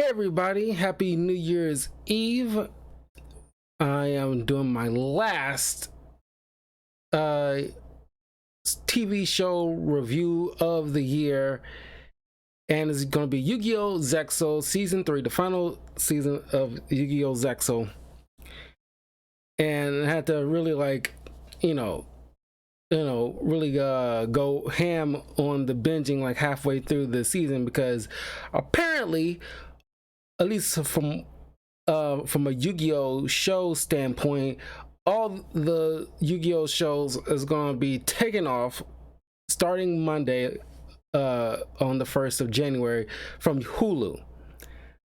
Hey everybody, happy New Year's Eve. I am doing my last uh TV show review of the year, and it's going to be Yu-Gi-Oh! Zexal Season 3, the final season of Yu-Gi-Oh! Zexal. And I had to really you know, really go ham on the binging like halfway through the season because apparently, at least from a Yu-Gi-Oh show standpoint, all the Yu-Gi-Oh shows is going to be taken off starting Monday on the 1st of January from Hulu,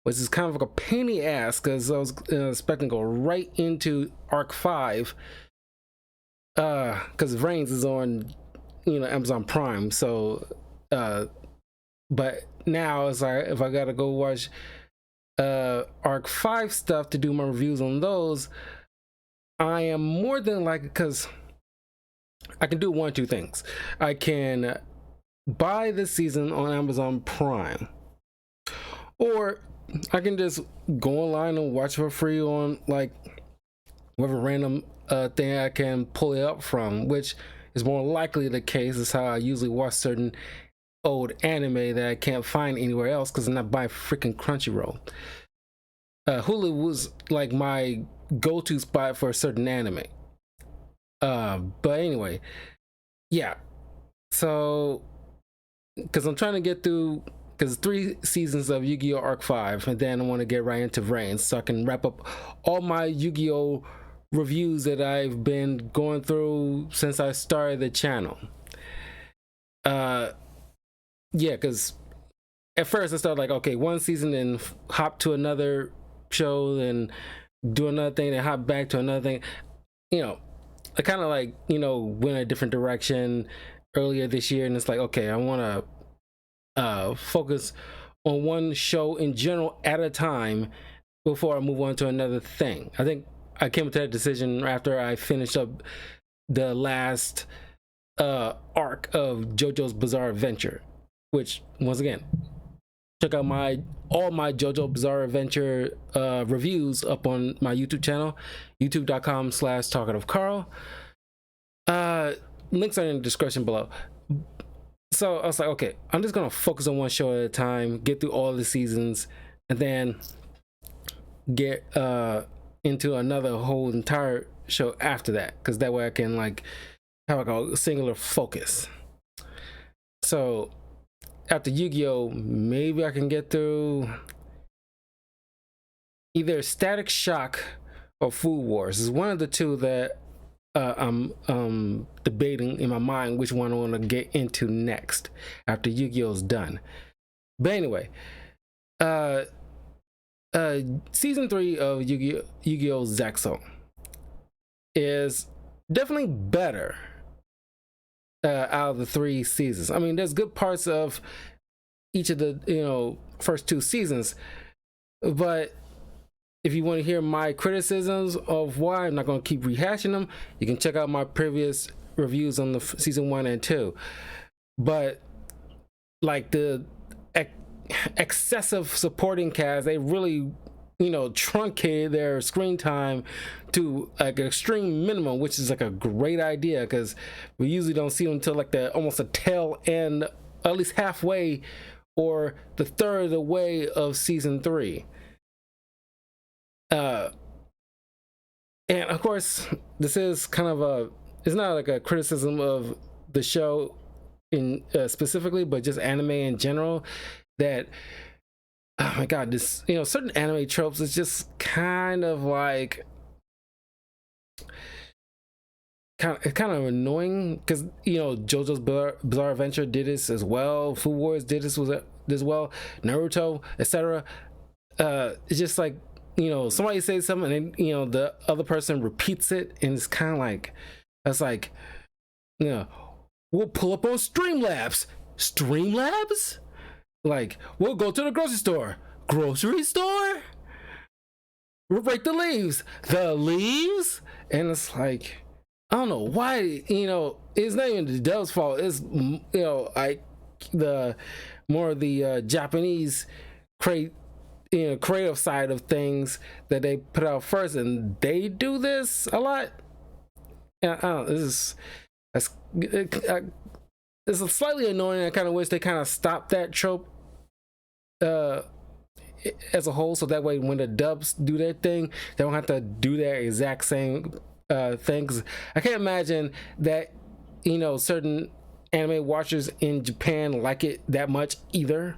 which is kind of like a pain in the ass because I was expecting to go right into Arc 5 because Reigns is on Amazon Prime. So but now it's like if I gotta go watch Arc 5 stuff to do my reviews on those, I am more than likely, because I can do one or two things. I can buy this season on Amazon Prime, or I can just go online and watch for free on like whatever random thing I can pull it up from, which is more likely the case. Is how I usually watch certain old anime that I can't find anywhere else because I'm not buying freaking Crunchyroll. Hulu was like my go-to spot for a certain anime. But anyway, yeah. So, because I'm trying to get through, because 3 seasons of Yu-Gi-Oh! Arc 5, and then I want to get right into Reigns so I can wrap up all my Yu-Gi-Oh! Reviews that I've been going through since I started the channel. Yeah, because at first I started like, okay, one season and hop to another show and do another thing, then hop back to another thing. I kind of went a different direction earlier this year, and it's like, okay, I want to focus on one show in general at a time before I move on to another thing. I think I came to that decision after I finished up the last arc of JoJo's Bizarre Adventure, which once again, check out all my JoJo Bizarre Adventure reviews up on my YouTube channel, youtube.com/talkativecarl. Links are in the description below. So I was like, okay, I'm just gonna focus on one show at a time, get through all the seasons, and then get into another whole entire show after that, because that way I can have a singular focus. So after Yu-Gi-Oh, maybe I can get through either Static Shock or Food Wars. It's one of the two that I'm debating in my mind which one I want to get into next after Yu-Gi-Oh's done. But anyway, season 3 of Yu-Gi-Oh! Zexal is definitely better out of the 3 seasons. I mean, there's good parts of each of the first 2 seasons, but if you want to hear my criticisms of why, I'm not going to keep rehashing them. You can check out my previous reviews on the season 1 and 2. But like the excessive supporting cast, they really truncated their screen time to like an extreme minimum, which is like a great idea because we usually don't see them until like almost a tail end, at least halfway or the third of the way of season 3. And of course, this is kind of it's not like a criticism of the show in specifically, but just anime in general, that oh my god, this certain anime tropes is just kind of annoying because JoJo's Bizarre Adventure did this as well, Food Wars did this as well, Naruto, etc. It's just like somebody says something and then the other person repeats it, and it's kind of like that's like we'll pull up on Streamlabs, like we'll go to the grocery store, we'll break the leaves, and it's like I don't know why. It's not even the dub's fault. It's like the more of the Japanese create creative side of things that they put out first, and they do this a lot. Yeah, I don't know, that's it's slightly annoying. I kind of wish they kind of stopped that trope uh as a whole, so that way when the dubs do their thing, they don't have to do their exact same things. I can't imagine that certain anime watchers in Japan like it that much either.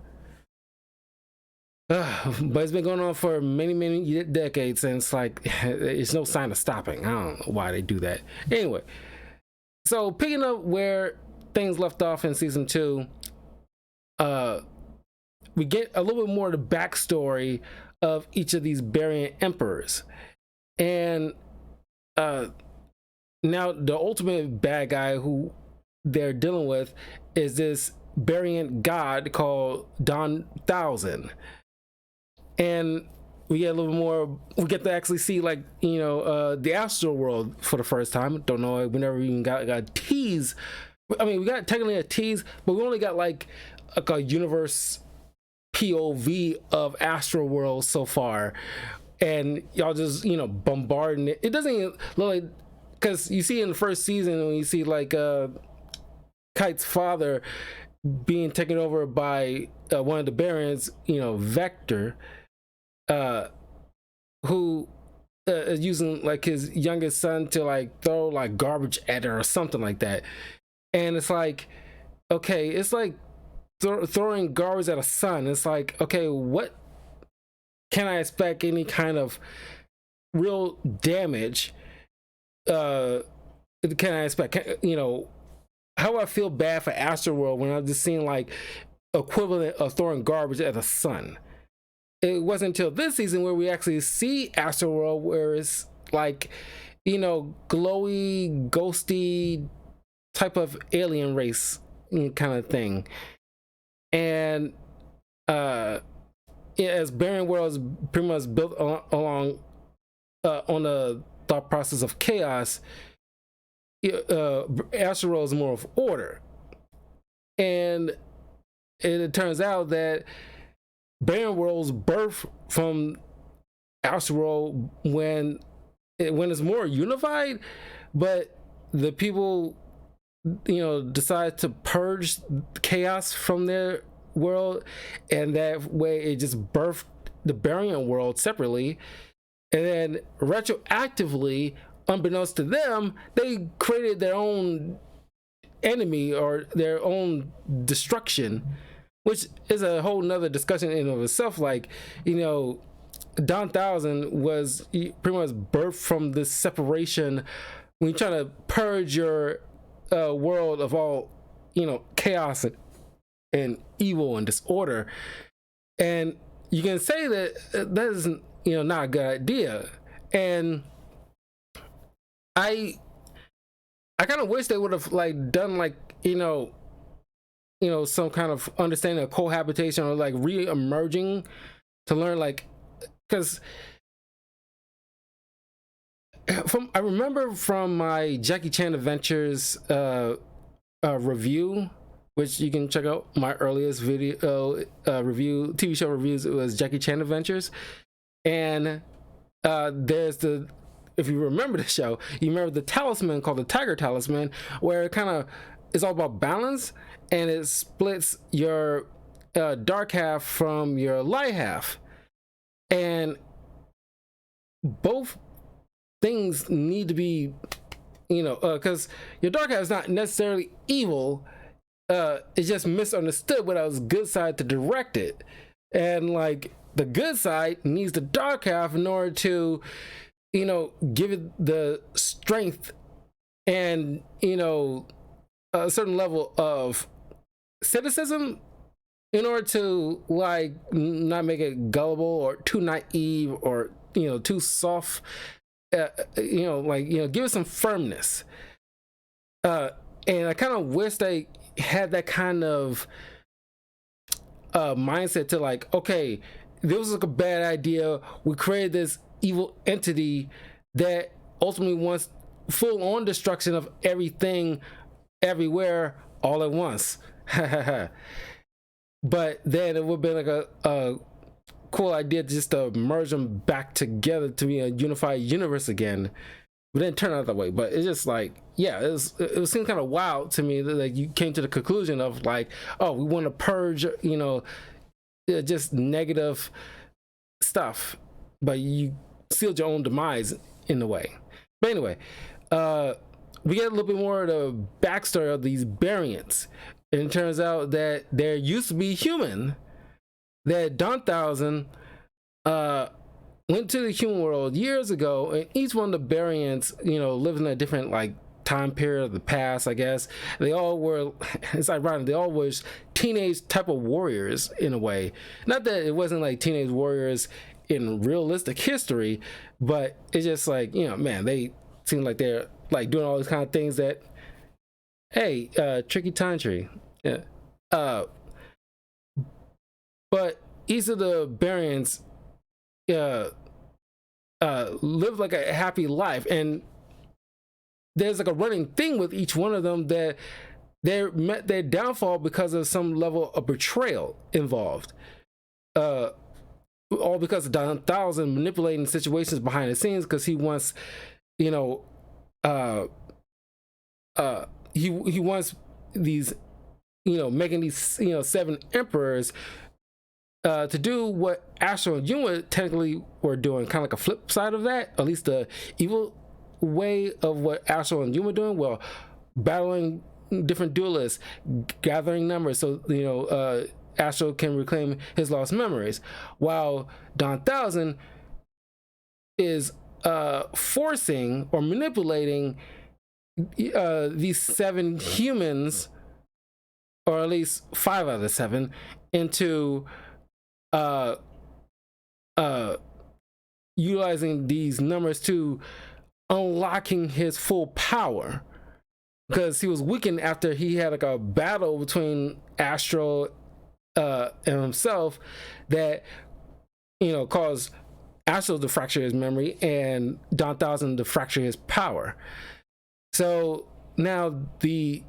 But it's been going on for many decades, and it's like it's no sign of stopping. I don't know why they do that. Anyway, so picking up where things left off in season 2, we get a little bit more of the backstory of each of these Barian emperors, and now the ultimate bad guy who they're dealing with is this Barian god called Don Thousand. And we get a little more, we get to actually see the astral world for the first time. Don't know, we never even got a tease. I mean, we got technically a tease, but we only got like a universe POV of astral world so far, and y'all just bombarding it. It doesn't even look like, because you see in the first season when you see Kite's father being taken over by one of the barons, Vector, who is using like his youngest son to like throw like garbage at her or something like that. And it's like, okay, it's like throwing garbage at a son. It's like, okay, what can I expect any kind of real damage? Can I expect? How do I feel bad for Astroworld when I'm just seeing like equivalent of throwing garbage at a son? It wasn't until this season where we actually see Astroworld, where it's like, glowy, ghosty type of alien race kind of thing. And as Barren World is pretty much built along on the thought process of chaos, Astroworld is more of order. And it turns out that Barren World's birth from Astroworld when it's more unified, but the people decide to purge chaos from their world, and that way it just birthed the Barian world separately, and then retroactively, unbeknownst to them, they created their own enemy or their own destruction, which is a whole nother discussion in and of itself. Like, Don Thousand was pretty much birthed from this separation when you try to purge your world of all chaos and evil and disorder. And you can say that that is not a good idea. And I kind of wish they would have done some kind of understanding of cohabitation or like re-emerging to learn, because I remember from my Jackie Chan Adventures review, which you can check out my earliest video review, TV show reviews. It was Jackie Chan Adventures, and there's if you remember the show, you remember the talisman called the Tiger Talisman, where it kind of is all about balance, and it splits your dark half from your light half, and both things need to be, because your dark half is not necessarily evil. It's just misunderstood without its good side to direct it, and the good side needs the dark half in order to give it the strength and a certain level of cynicism in order to not make it gullible or too naive or too soft. Give it some firmness. And I kind of wish they had that kind of mindset to okay, this was a bad idea. We created this evil entity that ultimately wants full-on destruction of everything, everywhere, all at once. But then it would have been a cool idea just to merge them back together to be a unified universe again, but then it turned out that way. But it's just like, yeah, it seemed kind of wild to me that like you came to the conclusion of like, oh, we want to purge, just negative stuff, but you sealed your own demise in a way. But anyway, we get a little bit more of the backstory of these variants, and it turns out that there used to be human, that Don Thousand went to the human world years ago, and each one of the variants, lived in a different like time period of the past, I guess. They all were, it's ironic, they all was teenage type of warriors in a way. Not that it wasn't like teenage warriors in realistic history, but it's just like, man, they seem like they're like doing all these kind of things that, hey, tricky time tree. Yeah. But each of the variants live like a happy life, and there's like a running thing with each one of them that they met their downfall because of some level of betrayal involved. All because of Don Thousand manipulating situations behind the scenes, because he wants, he wants these, making these, 7 emperors to do what Astro and Yuma technically were doing, kind of like a flip side of that, at least the evil way of what Astro and Yuma doing, well, battling different duelists, gathering numbers, so Astro can reclaim his lost memories, while Don Thousand is forcing or manipulating these 7 humans, or at least 5 out of the 7, into utilizing these numbers to unlocking his full power, because he was weakened after he had like a battle between Astro and himself that caused Astro to fracture his memory and Don Thousand to fracture his power. So now the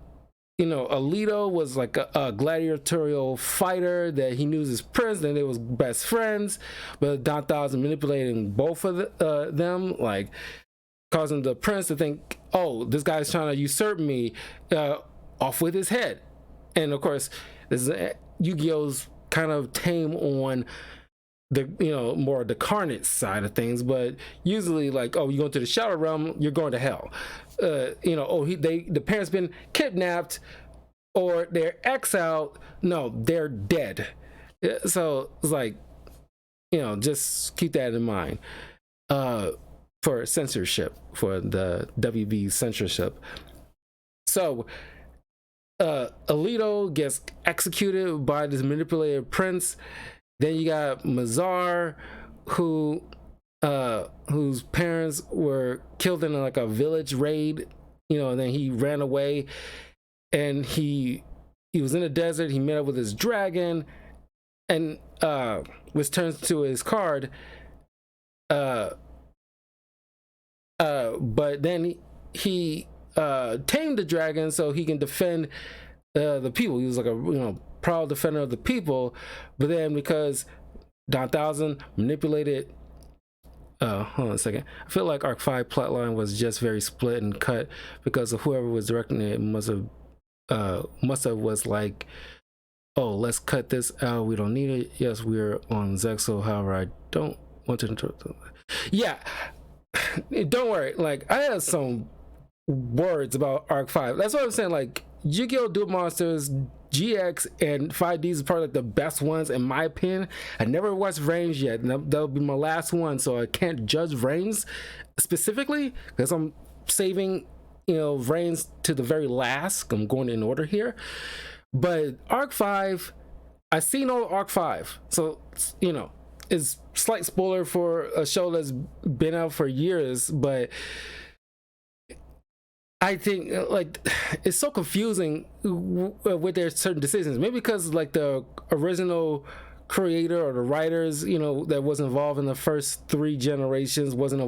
Alito was like a gladiatorial fighter that he knew as his prince, and they was best friends, but Don Thousand manipulating both of them, like causing the prince to think, oh, this guy's trying to usurp me, off with his head. And of course, this is Yu-Gi-Oh's kind of tame on the more the carnage side of things, but usually like, oh, you go into the shadow realm, you're going to hell. The parents been kidnapped or they're exiled, no, they're dead. So it's like, just keep that in mind for censorship, for the WB censorship. So Alito gets executed by this manipulated prince. Then you got Mazar, whose parents were killed in like a village raid, and then he ran away, and he was in the desert. He met up with his dragon, and which turns to his card. But then he tamed the dragon so he can defend the people. He was like a proud defender of the people, but then because Don Thousand manipulated, hold on a second, I feel like Arc 5 plotline was just very split and cut because of whoever was directing it must have was like, oh, let's cut this out, we don't need it. Yes, we're on Zexal, however I don't want to interrupt them. Yeah, don't worry, like I had some words about Arc 5. That's what I'm saying, like Yu-Gi-Oh! Duel Monsters GX and 5Ds is probably like the best ones in my opinion. I never watched Reigns yet, and that'll be my last one, so I can't judge Reigns specifically because I'm saving Reigns to the very last. I'm going in order here, but Arc 5, I seen all Arc 5, so it's slight spoiler for a show that's been out for years, but I think like it's so confusing with their certain decisions. Maybe because like the original creator or the writers, that was involved in the first 3 generations wasn't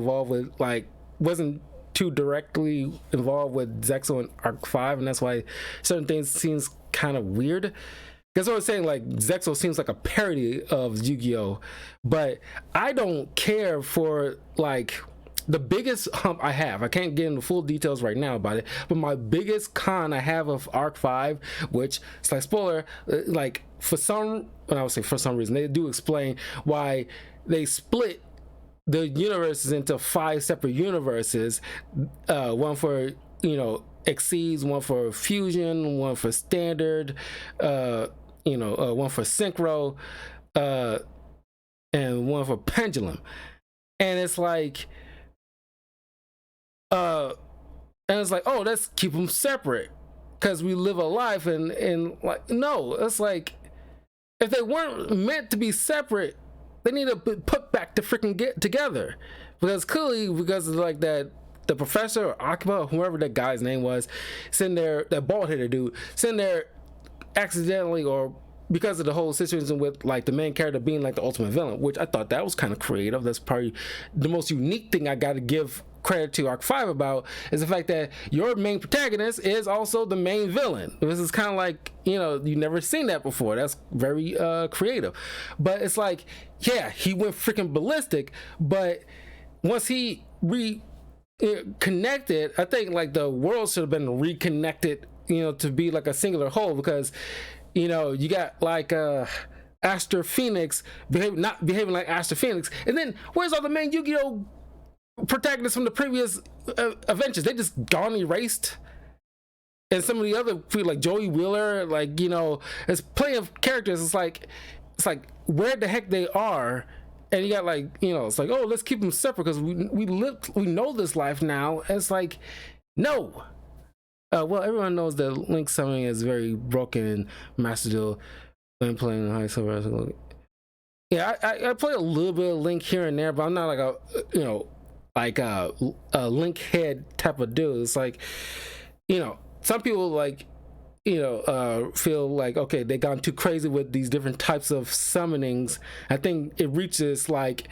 too directly involved with Zexal and Arc 5, and that's why certain things seems kind of weird. That's what I'm saying. Like Zexal seems like a parody of Yu-Gi-Oh, but I don't care for like the biggest hump I have. I can't get into full details right now about it, but my biggest con I have of Arc 5, which it's like spoiler, like for some, when I would say for some reason, they do explain why they split the universes into 5 separate universes, one for exceeds, one for fusion, one for standard, one for synchro, uh, and one for pendulum. And it's like, oh, let's keep them separate because we live a life, and like, no, it's like if they weren't meant to be separate, they need to be put back to freaking get together, because clearly, because of like that, the professor or Akiba or whoever that guy's name was, sitting there, that bald headed dude, sitting there accidentally or because of the whole situation with like the main character being like the ultimate villain, which I thought that was kind of creative. That's probably the most unique thing I got to give credit to Arc 5 about, is the fact that your main protagonist is also the main villain. This is kind of like, you never seen that before. That's very creative. But it's like, yeah, he went freaking ballistic, but once he connected, I think like the world should have been reconnected, to be like a singular whole, because you got like Aster Phoenix not behaving like Aster Phoenix, and then where's all the main Yu-Gi-Oh protagonists from the previous adventures? They just gone erased. And some of the other like Joey Wheeler, like there's plenty of characters. It's like where the heck they are. And you got like, it's like, oh, let's keep them separate because we know this life now. And it's like, no. Well, everyone knows that Link summoning is very broken in Master Duel when playing High Silver. Yeah, I play a little bit of Link here and there, but I'm not like a Link head type of dude. It's like, some people like, feel like, okay, they gone too crazy with these different types of summonings. I think it reaches like,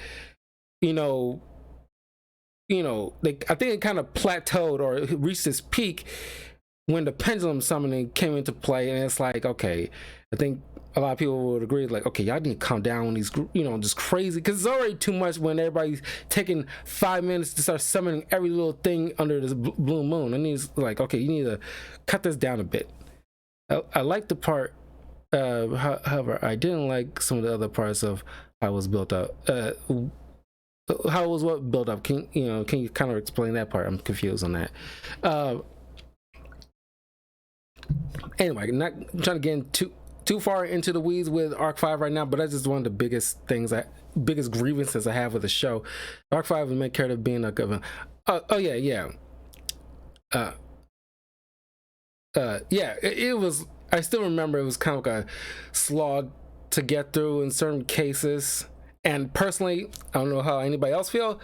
I think it kind of plateaued or reached its peak when the pendulum summoning came into play, and it's like, okay, I think a lot of people would agree, like, okay, y'all need to calm down on these, just crazy, because it's already too much when everybody's taking 5 minutes to start summoning every little thing under this blue moon. And it's like, okay, you need to cut this down a bit. I like the part, however, I didn't like some of the other parts of how it was built up. How was what built up? Can you kind of explain that part? I'm confused on that. Anyway, not trying to get into too far into the weeds with Arc 5 right now, but that's just one of the biggest grievances I have with the show. Arc 5 is main character being like a it was, I still remember it was kind of like a slog to get through in certain cases. And personally, I don't know how anybody else feel,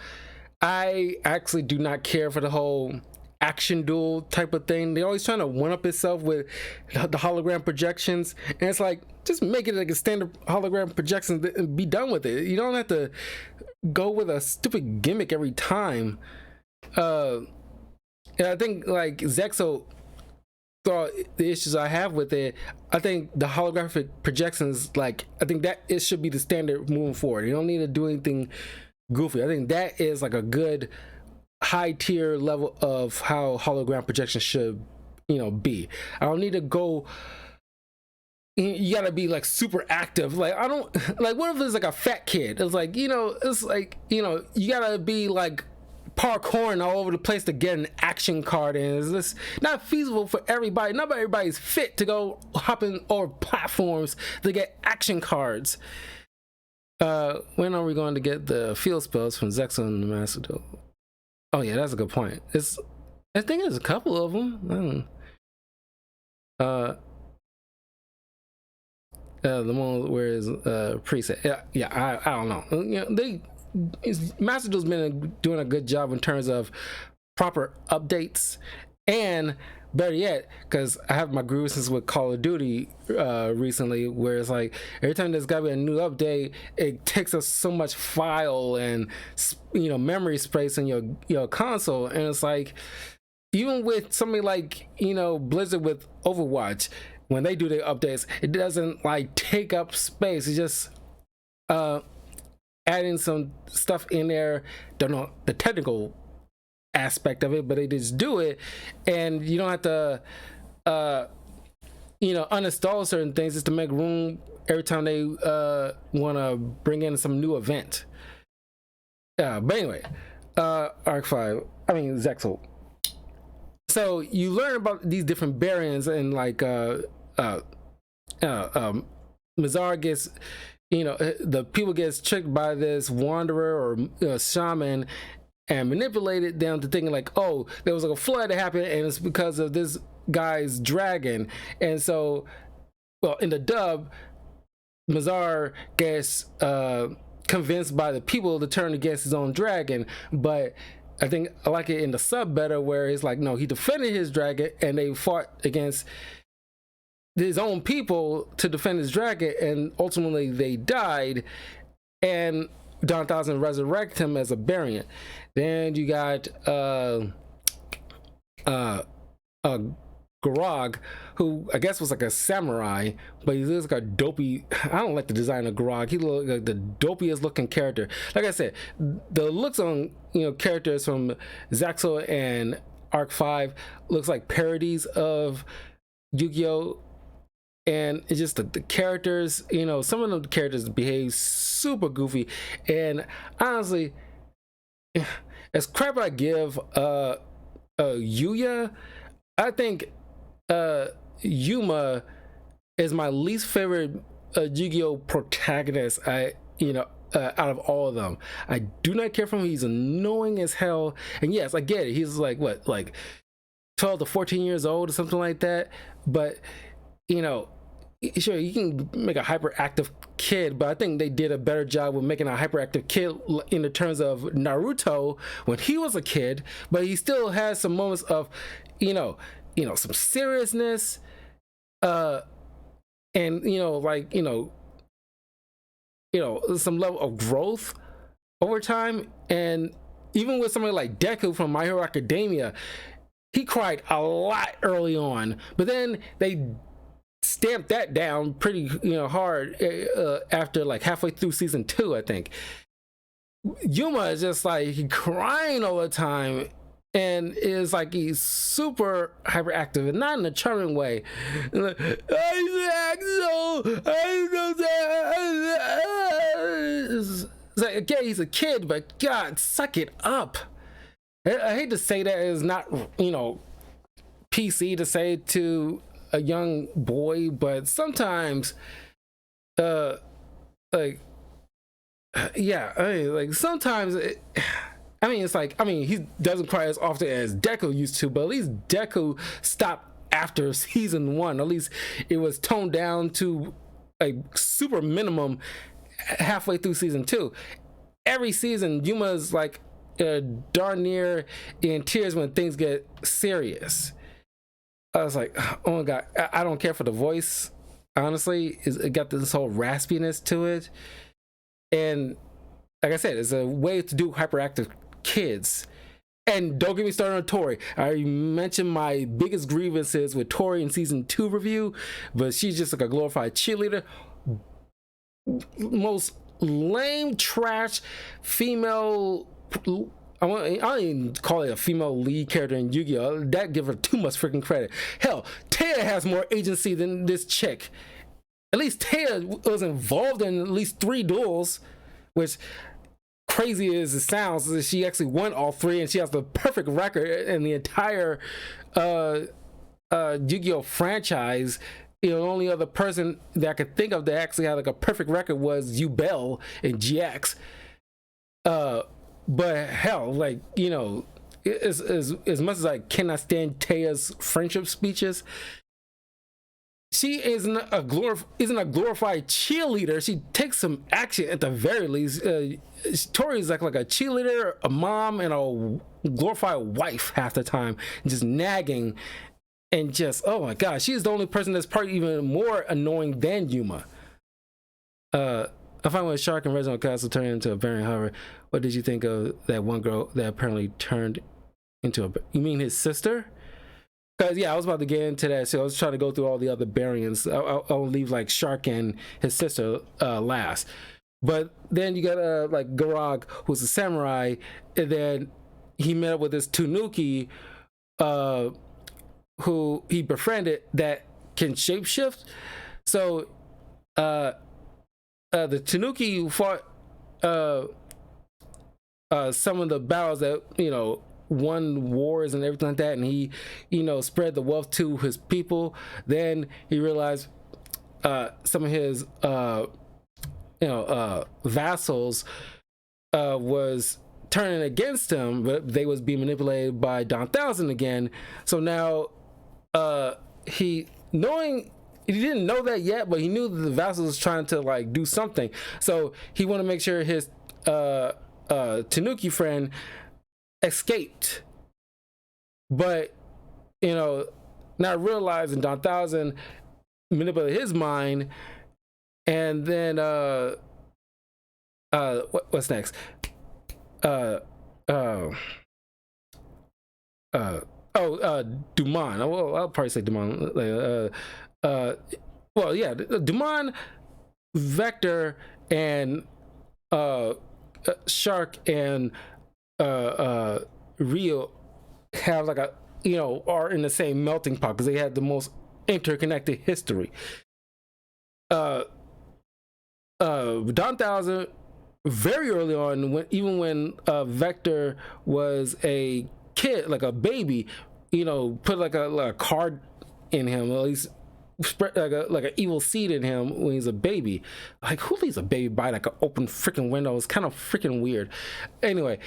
I actually do not care for the whole action duel type of thing. They're always trying to one up itself with the hologram projections, and it's like, just make it like a standard hologram projection and be done with it. You don't have to go with a stupid gimmick every time. And I think like Zexal thought the issues I have with it, I think the holographic projections, like, I think that it should be the standard moving forward. You don't need to do anything goofy. I think that is like a good high tier level of how hologram projection should be. I don't need to go, you gotta be like super active. Like, I don't like, what if there's like a fat kid? It's like, it's like, you gotta be like parkouring all over the place to get an action card, and it's just not feasible for everybody. Not everybody's fit to go hopping over platforms to get action cards. When are we going to get the field spells from Zexal and the Master Duel? Oh yeah, that's a good point. I think there's a couple of them. The one where is preset. I don't know. Master Duel's been doing a good job in terms of proper updates, and better yet, because I have my grievances with Call of Duty recently, where it's like every time there's gotta be a new update, it takes up so much file and memory space in your console, and it's like, even with something like Blizzard with Overwatch, when they do their updates, it doesn't like take up space. It's just adding some stuff in there. Don't know the technical aspect of it, but they just do it, and you don't have to uninstall certain things just to make room every time they want to bring in some new event. But anyway, Arc 5, I mean Zexal. So you learn about these different variants, and like Mazar gets, the people gets tricked by this wanderer or shaman and manipulated them to thinking like, oh, there was like a flood that happened and it's because of this guy's dragon. And so, well, in the dub, Mazar gets convinced by the people to turn against his own dragon, but I think I like it in the sub better where it's like, no, he defended his dragon and they fought against his own people to defend his dragon, and ultimately they died, and Don Thousand resurrect him as a variant. Then you got Garog, who I guess was like a samurai, but he looks like a dopey. I don't like the design of Garog. He looks like the dopiest looking character. Like I said, the looks on characters from Zexal and Arc 5 looks like parodies of Yu-Gi-Oh! And it's just the characters, some of the characters behave super goofy. And honestly, as crap I give Yuya, I think Yuma is my least favorite Yu-Gi-Oh! Protagonist. Out of all of them, I do not care for him. He's annoying as hell. And yes, I get it. He's like 12 to 14 years old or something like that. But sure, you can make a hyperactive kid, but I think they did a better job with making a hyperactive kid in the terms of Naruto when he was a kid. But he still has some moments of, some seriousness, and some level of growth over time. And even with somebody like Deku from My Hero Academia, he cried a lot early on, but then they stamped that down pretty hard after like halfway through season 2, I think. Yuma is just like crying all the time, and is like he's super hyperactive and not in a charming way. Like, it's like, again, he's a kid, but God, suck it up. I hate to say that it's not PC to say to a young boy, but sometimes sometimes he doesn't cry as often as Deku used to, but at least Deku stopped after season 1. At least it was toned down to a super minimum halfway through season 2. Every season Yuma's like darn near in tears when things get serious. I was like, oh my God, I don't care for the voice. Honestly, it got this whole raspiness to it. And like I said, it's a way to do hyperactive kids. And don't get me started on Tori. I mentioned my biggest grievances with Tori in season 2 review, but she's just like a glorified cheerleader. Most lame, trash, female. I don't even call it a female lead character in Yu-Gi-Oh! That give her too much freaking credit. Hell, Taya has more agency than this chick. At least Taya was involved in at least 3 duels, which, crazy as it sounds, she actually won all 3, and she has the perfect record in the entire Yu-Gi-Oh! Franchise. The only other person that I could think of that actually had like a perfect record was Yubel in GX. But hell, like, as much as I cannot stand Taya's friendship speeches, she isn't a glorified cheerleader. She takes some action at the very least. Tori's like a cheerleader, a mom, and a glorified wife half the time, just nagging, and just, oh my God, she's the only person that's probably even more annoying than Yuma. I find when Shark and Reginald Castle turned into a variant, however, what did you think of that one girl that apparently turned into a... You mean his sister? Because yeah, I was about to get into that. So I was trying to go through all the other variants. I'll leave like Shark and his sister last. But then you got like Garag, who's a samurai, and then he met up with this Tanuki, uh, who he befriended that can shapeshift. So uh, the Tanuki fought uh, some of the battles that won wars and everything like that, and he spread the wealth to his people. Then he realized some of his vassals was turning against him, but they was being manipulated by Don Thousand again. So now he didn't know that yet, but he knew that the vassals was trying to like do something. So he wanted to make sure his Tanuki friend escaped, but not realizing Don Thousand manipulated his mind. And then what's next? Dumont. Well, I'll probably say Dumont. Well, yeah, Dumont, Vector, and Shark and Rio have like a are in the same melting pot because they had the most interconnected history. Don Thousand, very early on, even when Vector was a kid, like a baby, put like a card in him, or at least spread like an evil seed in him when he's a baby. Like, who leaves a baby by like an open freaking window? It's kind of freaking weird. Anyway,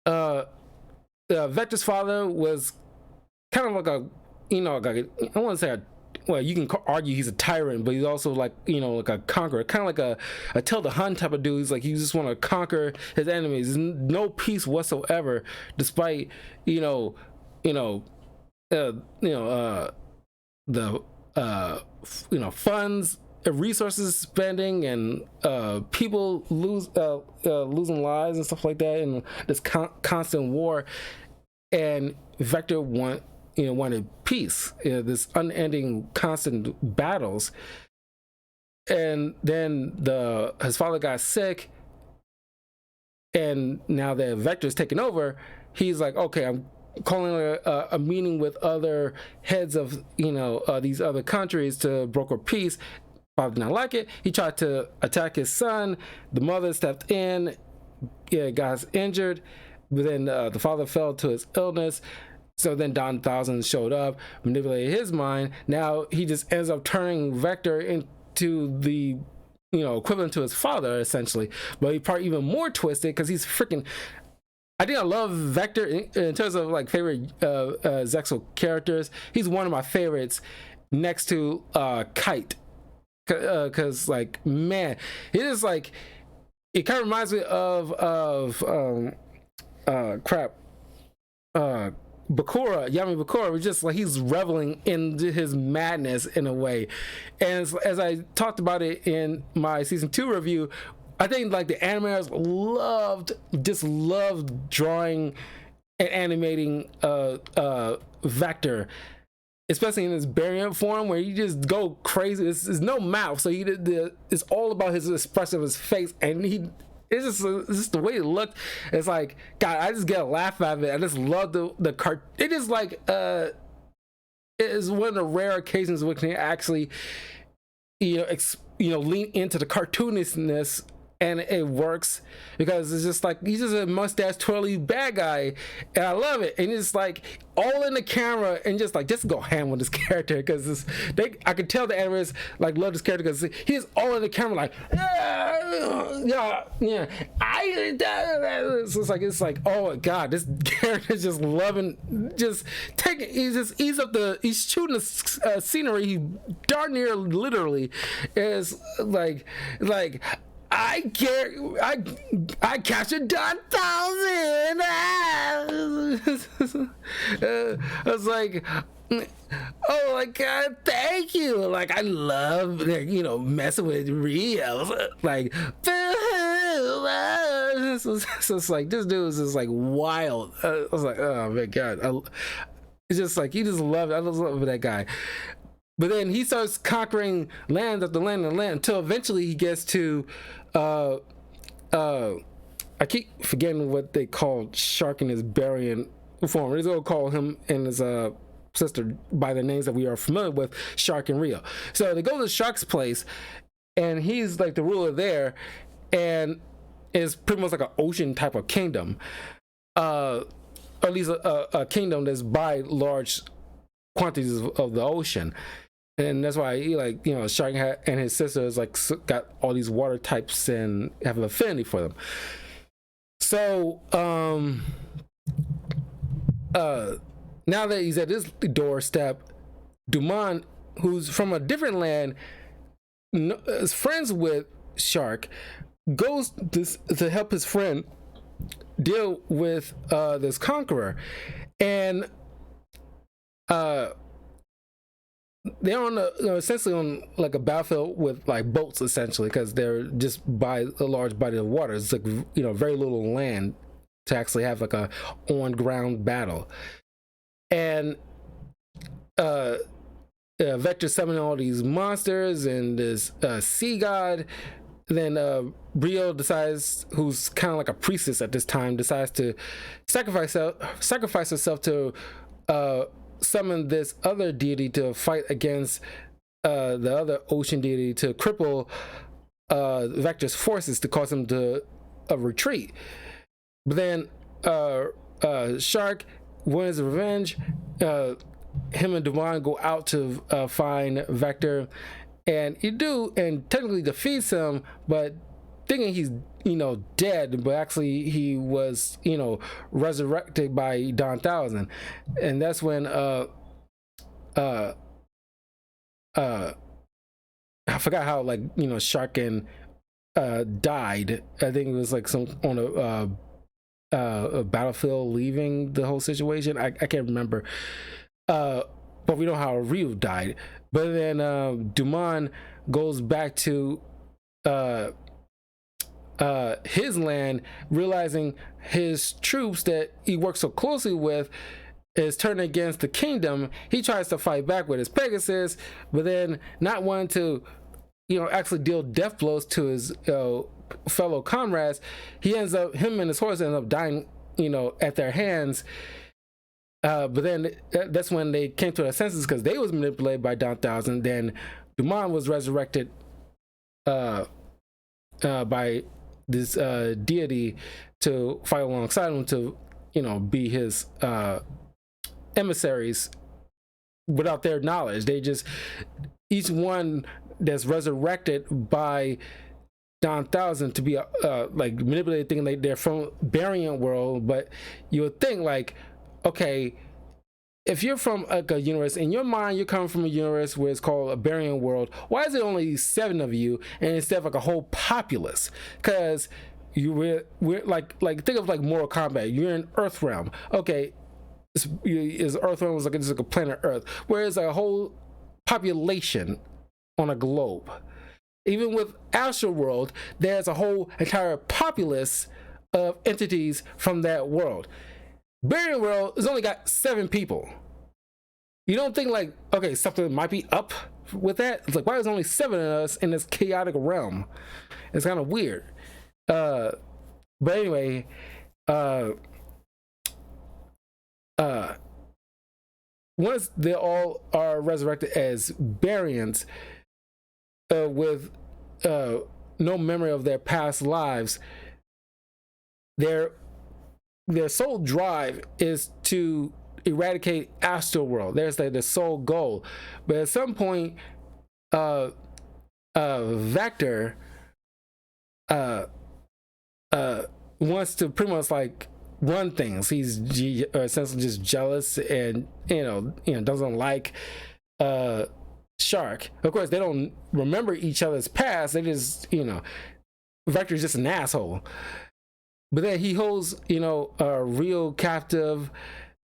Vector's father was kind of like a, I want to say well, you can argue he's a tyrant, but he's also like, like a conqueror, kind of like a Attila the Hun type of dude. He's like, he just want to conquer his enemies. There's no peace whatsoever, despite, the funds, resources spending, and people losing lives and stuff like that, and this constant war. And Vector wanted peace, this unending constant battles. And then his father got sick, and now that Vector's taken over, he's like, okay, I'm calling a meeting with other heads of these other countries to broker peace. Father did not like it. He tried to attack his son. The mother stepped in, got injured, but then the father fell to his illness. So then Don Thousand showed up, manipulated his mind. Now he just ends up turning Vector into the equivalent to his father, essentially. But he probably even more twisted because he's freaking. I think I love Vector in terms of like favorite Zexal characters. He's one of my favorites, next to Kite, because like, man, it is like, it kind of reminds me of Bakura, Yami Bakura, was just like he's reveling in his madness in a way. And as I talked about it in my season 2 review, I think like the animators loved drawing and animating Vector, especially in his variant form where you just go crazy. There's no mouth, so it's all about his expression of his face, and it's just the way it looked. It's like, God, I just get a laugh out of it. I just love the cart. It is like it is one of the rare occasions we can actually lean into the cartoonishness, and it works because it's just like he's just a mustache twirly bad guy, and I love it. And it's like all in the camera, and just go ham with this character because I could tell the animators like love this character because he's all in the camera like yeah. It's like oh my God, this character is just loving, just taking. He's shooting the scenery. He darn near literally is like. I captured Don Thousand. I was like, oh my God, thank you. Like, I love messing with Rio. Like, so it's like this dude is just like wild. I was like, oh my God. It's just like, you just love it. I just love that guy. But then he starts conquering land after land and land until eventually he gets to uh uh I keep forgetting what they call Shark in his Barian form. They're gonna call him and his sister by the names that we are familiar with, Shark and Rio. So they go to Shark's place, and he's like the ruler there, and it's pretty much like an ocean type of kingdom, or at least a kingdom that's by large quantities of the ocean. And that's why he, like, you know, Shark and his sister is like got all these water types and have an affinity for them. So now that he's at this doorstep, Dumont, who's from a different land, is friends with Shark, goes to help his friend deal with this conqueror. And they're on essentially on like a battlefield with like boats, essentially, because they're just by a large body of water. It's like, you know, very little land to actually have like a on ground battle. And Vector summoning all these monsters and this sea god. Then Rio decides, who's kind of like a priestess at this time, decides to sacrifice herself to summon this other deity to fight against the other ocean deity, to cripple Vector's forces, to cause him to retreat. But then Shark wins revenge. Him and Devon go out to find Vector, and you do, and technically defeats him, but thinking he's, you know, dead, but actually he was, you know, resurrected by Don Thousand. And that's when I forgot how, like, you know, Sharkin died. I think it was like some on a battlefield, leaving the whole situation. I can't remember, but we know how Ryu died. But then Dumont goes back to his land, realizing his troops that he worked so closely with is turning against the kingdom. He tries to fight back with his Pegasus, but then, not wanting to, you know, actually deal death blows to his fellow comrades, him and his horse end up dying, you know, at their hands. But then that's when they came to their senses, because they was manipulated by Don Thousand. Then Dumont was resurrected by this deity to fight alongside him, to, you know, be his emissaries without their knowledge. They just, each one that's resurrected by Don Thousand to be like manipulated, thinking like they're from Barian world. But you would think, like, okay, if you're from like a universe, in your mind you're coming from a universe where it's called a Barian world, why is it only 7 of you and instead of like a whole populace? Because we're like think of like Mortal Kombat. You're in Earth realm. Okay, is Earth realm was like, it's like a planet Earth, whereas a whole population on a globe. Even with Astral World, there's a whole entire populace of entities from that world. Barian World has only got 7 people. You don't think like, okay, something might be up with that? It's like, why is only 7 of us in this chaotic realm? It's kind of weird. But anyway, once they all are resurrected as Barians, with no memory of their past lives, their sole drive is to eradicate Astral World. There's like the sole goal. But at some point, Vector wants to pretty much like run things. He's essentially just jealous, and you know doesn't like Shark. Of course, they don't remember each other's past. They just, Vector's just an asshole. But then he holds, a real captive,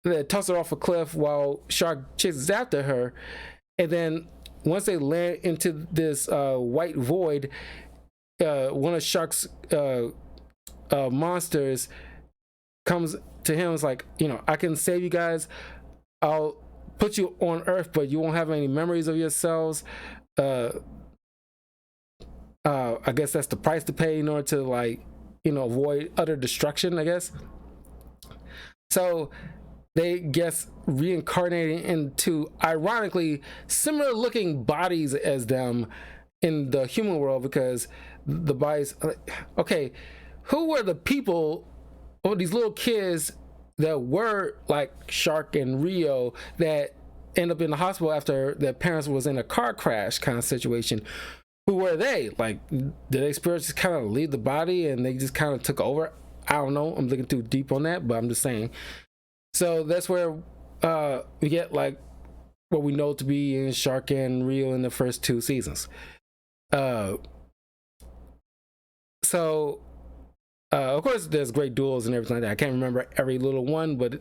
that tosses her off a cliff while Shark chases after her. And then once they land into this white void, one of Shark's monsters comes to him and is like, I can save you guys. I'll put you on Earth, but you won't have any memories of yourselves. uh I guess that's the price to pay in order to, like, avoid utter destruction, I guess. So they guess reincarnating into ironically similar looking bodies as them in the human world, because the bodies, okay, who were the people, or these little kids that were like Shark and Rio, that end up in the hospital after their parents was in a car crash kind of situation? Who were they? Like, did they spirits just kind of leave the body and they just kind of took over? I don't know, I'm looking too deep on that, but I'm just saying. So that's where we get like what we know to be in Shark and Rio in the first two seasons. Uh, so of course there's great duels and everything like that. I can't remember every little one, but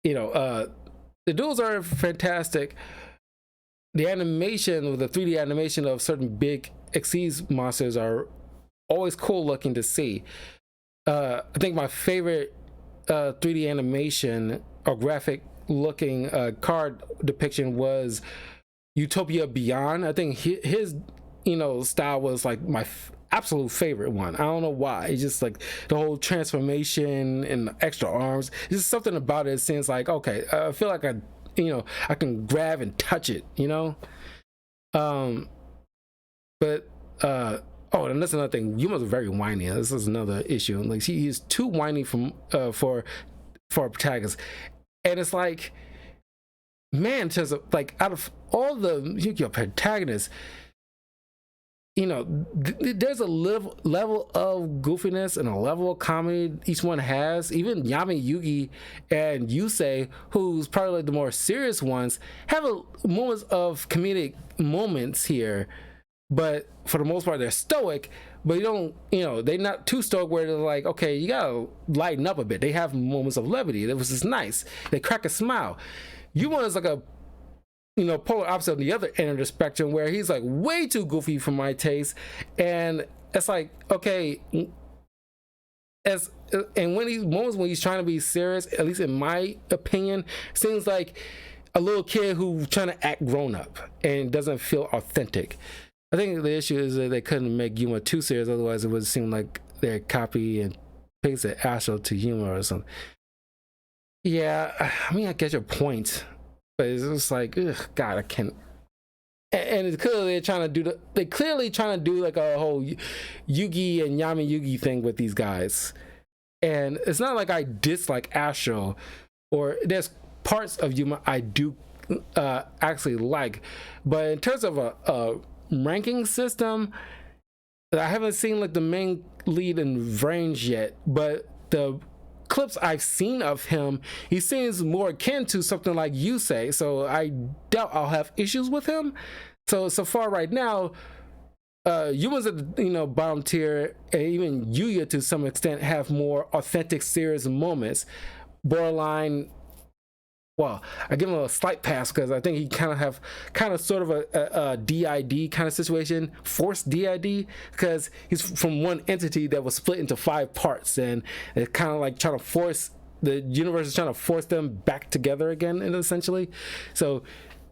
the duels are fantastic. The animation, with the 3D animation of certain big Xyz monsters, are always cool looking to see. I think my favorite 3D animation or graphic looking card depiction was Utopia Beyond. I think his style was like my absolute favorite one. I don't know why. It's just like the whole transformation and the extra arms. There's just something about it. It seems like, okay, I feel like I can grab and touch it, but oh, and that's another thing. Yuma's very whiny. This is another issue. Like, he is too whiny for a protagonist, and it's like, man, just like, out of all the Yu-Gi-Oh protagonists, there's a level of goofiness and a level of comedy each one has. Even Yami, Yugi, and Yusei, who's probably like the more serious ones, have moments of comedic moments here, but for the most part they're stoic. But they're not too stoic where they're like, okay, you gotta lighten up a bit. They have moments of levity. That was just nice. They crack a smile. Yuma is like a polar opposite on the other end of the spectrum, where he's like way too goofy for my taste. And it's like, okay, and when these moments when he's trying to be serious, at least in my opinion, seems like a little kid who's trying to act grown up and doesn't feel authentic. I think the issue is that they couldn't make Yuma too serious, otherwise it would seem like they copy and pasted Astro to Yuma or something. Yeah, I mean, I get your point, but it's just like, ugh, God, I can't. And it's clearly they're clearly trying to do like a whole Yugi and Yami Yugi thing with these guys. And it's not like I dislike Astro, or there's parts of Yuma I do actually like, but in terms of a ranking system, I haven't seen like the main lead in range yet, but the clips I've seen of him, he seems more akin to something like Yusei, so I doubt I'll have issues with him. So far right now, Yuma's at the bottom tier, and even Yuya to some extent have more authentic, serious moments. Borderline, well, I give him a slight pass because I think he kind of sort of a DID kind of situation, forced DID, because he's from one entity that was split into 5 parts, and it's kind of like trying to force the universe is trying to force them back together again, and essentially, so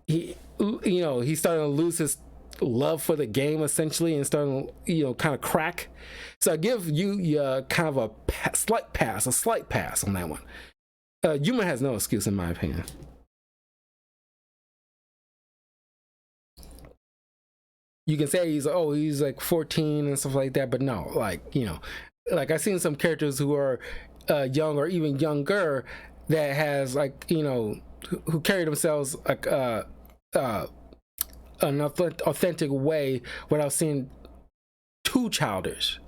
he's starting to lose his love for the game essentially, and starting to kind of crack. So I give you kind of a slight pass on that one. Yuma has no excuse in my opinion. You can say he's like 14 and stuff like that, but no, like like I've seen some characters who are young or even younger that has like who carry themselves like an authentic way without seeming too childish.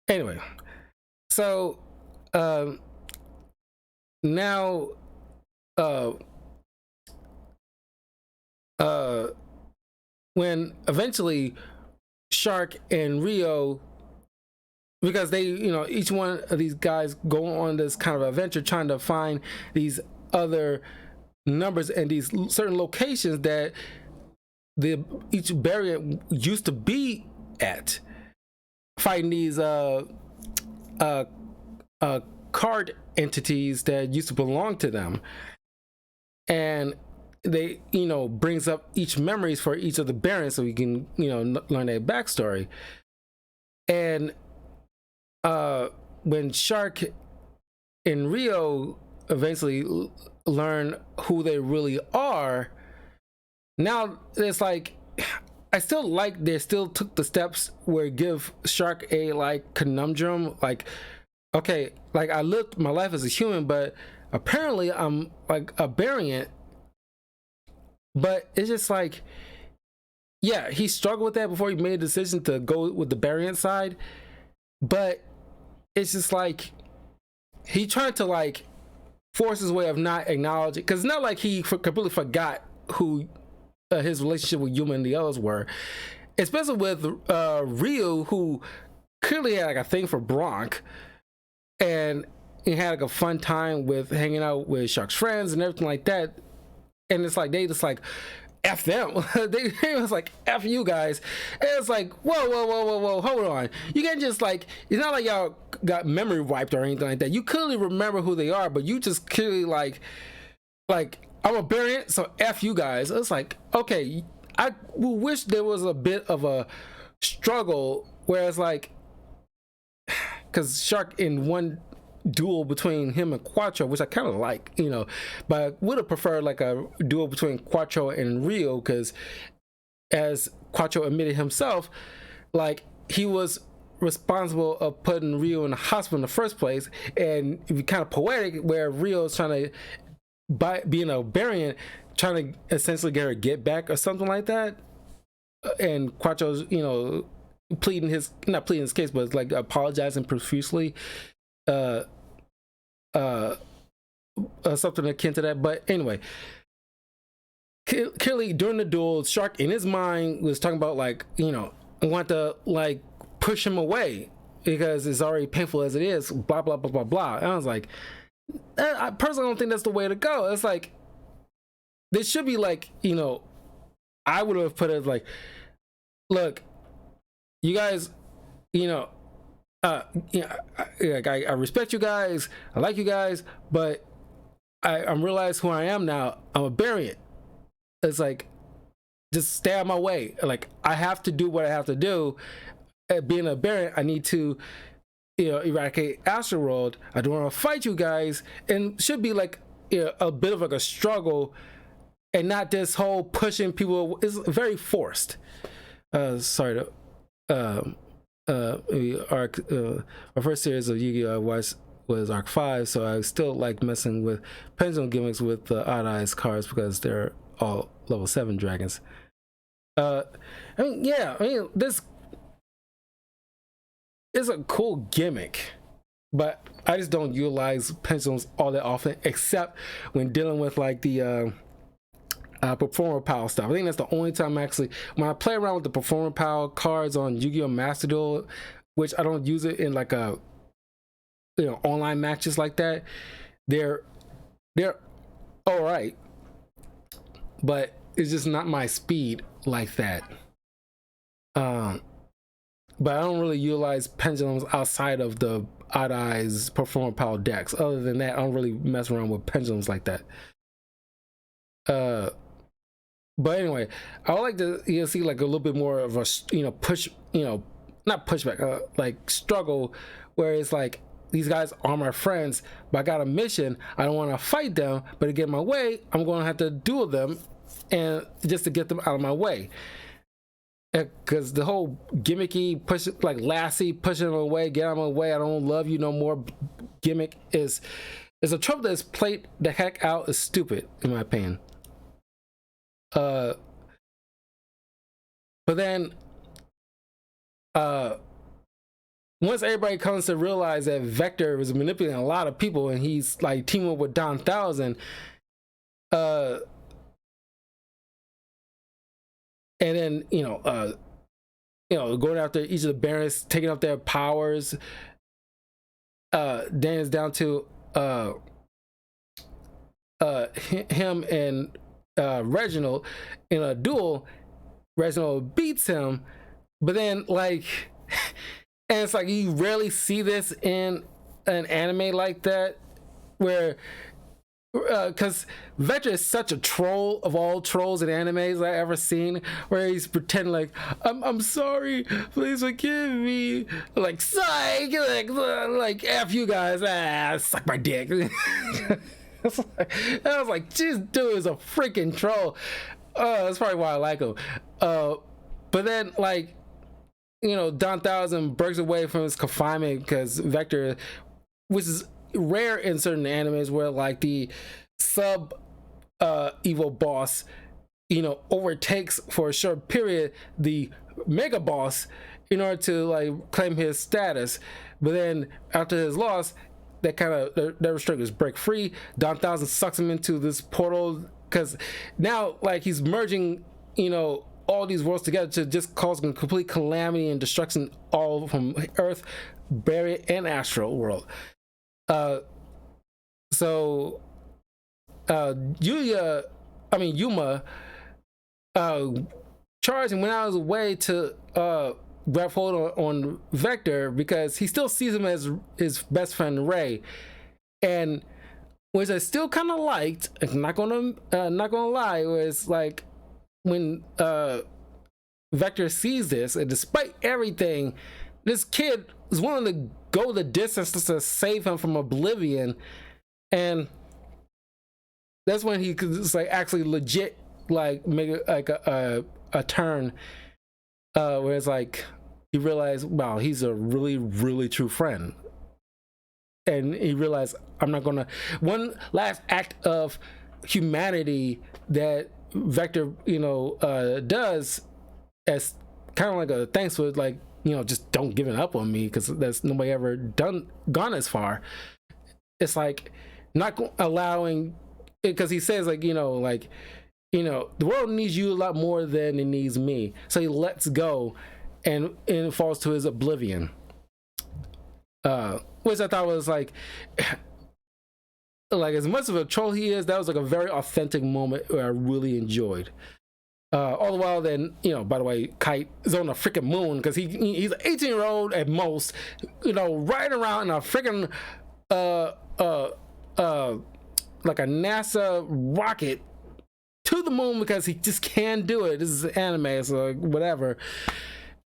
Anyway, so now when eventually Shark and Rio, because they each one of these guys go on this kind of adventure trying to find these other numbers and these certain locations that each variant used to be at, fighting these card entities that used to belong to them. and they brings up each memories for each of the Barons, so we can learn their backstory. And when Shark and Rio eventually learn who they really are, now it's like, I still like they still took the steps where give Shark a like conundrum, like, okay, like I lived my life as a human, but apparently I'm like a variant. But it's just like, yeah, he struggled with that before he made a decision to go with the variant side. But it's just like he tried to like force his way of not acknowledging, because it's not like he completely forgot who his relationship with Yuma and the others were, especially with Ryu, who clearly had like a thing for Bronk, and he had like a fun time with hanging out with Shark's friends and everything like that. And it's like they just like F them. They was like, F you guys. And it's like, whoa, hold on. You can't just like, it's not like y'all got memory wiped or anything like that. You clearly remember who they are, but you just clearly like I'm a variant, so F you guys. It's like, okay, I wish there was a bit of a struggle where it's like, because Shark in one duel between him and Quattro, which I kind of like, but I would have preferred like a duel between Quattro and Rio, because as Quattro admitted himself, like he was responsible of putting Rio in the hospital in the first place. And it'd be kind of poetic where Rio's trying to, by being a variant, trying to essentially get her get back or something like that, and Quattro's pleading his, not pleading his case, but like apologizing profusely, something akin to that. But anyway, clearly during the duel, Shark in his mind was talking about like, want to like push him away because it's already painful as it is, blah blah blah blah blah. And I was like, I personally don't think that's the way to go. It's like, this should be like, I would have put it like, look, you guys, I respect you guys, I like you guys, but I'm realized who I am now. I'm a variant. It's like, just stay out of my way. Like, I have to do what I have to do. Being a variant, I need to eradicate Astroworld. I don't want to fight you guys, and should be like a bit of like a struggle, and not this whole pushing people. It's very forced. Sorry to our first series of Yu-Gi-Oh! I watched was Arc 5, so I still like messing with pendulum gimmicks with the Odd Eyes cards because they're all level 7 dragons. This is a cool gimmick, but I just don't utilize pendulums all that often, except when dealing with like the Performer Power stuff. I think that's the only time actually, when I play around with the Performer Power cards on Yu-Gi-Oh! Master Duel, which I don't use it in like a online matches like that. They're all right, but it's just not my speed like that. But I don't really utilize pendulums outside of the Odd Eyes Performer Power decks. Other than that, I don't really mess around with pendulums like that. But anyway, I would like to see like a little bit more of a push, not pushback, like struggle, where it's like, these guys are my friends, but I got a mission. I don't want to fight them, but to get in my way, I'm going to have to duel them, and just to get them out of my way. Because the whole gimmicky push, like Lassie pushing them away, get out of my way, I don't love you no more gimmick is a trope that's played the heck out, is stupid in my opinion. But then once everybody comes to realize that Vector was manipulating a lot of people, and he's like teaming up with Don Thousand, and then going after each of the barons, taking up their powers, then it's down to him and Reginald in a duel. Reginald beats him, but then like and it's like, you rarely see this in an anime like that, where because Vector is such a troll of all trolls in animes I ever seen, where he's pretending like, I'm sorry, please forgive me, like psych, like F you guys, suck my dick. I was like, this dude is a freaking troll. That's probably why I like him. But then, like, Don Thousand breaks away from his confinement because Vector, which is rare in certain animes where like the sub evil boss overtakes for a short period the mega boss in order to like claim his status, but then after his loss that kind of the restrictors break free. Don Thousand sucks him into this portal because now like he's merging all these worlds together to just cause complete calamity and destruction all from Earth, Barrier, and Astral world. So Yuma charged and went out of his way to grab hold on Vector because he still sees him as his best friend Ray, and which I still kind of liked. I'm not gonna lie, was like when Vector sees this, and despite everything, this kid is willing to go the distance to save him from oblivion, and that's when he could just like actually legit like make it like a turn where it's like he realized, wow, he's a really, really true friend. And he realized, I'm not gonna, one last act of humanity that Vector does as kind of like a thanks for like just don't giving up on me, because that's nobody ever gone as far. It's like not allowing, because he says like the world needs you a lot more than it needs me, so he lets go and falls to his oblivion, which I thought was like as much of a troll he is, that was like a very authentic moment where I really enjoyed. All the while, then by the way, Kite is on a freaking moon because he's an 18-year-old at most, riding around in a freaking like a NASA rocket to the moon because he just can't do it. This is anime, so like, whatever.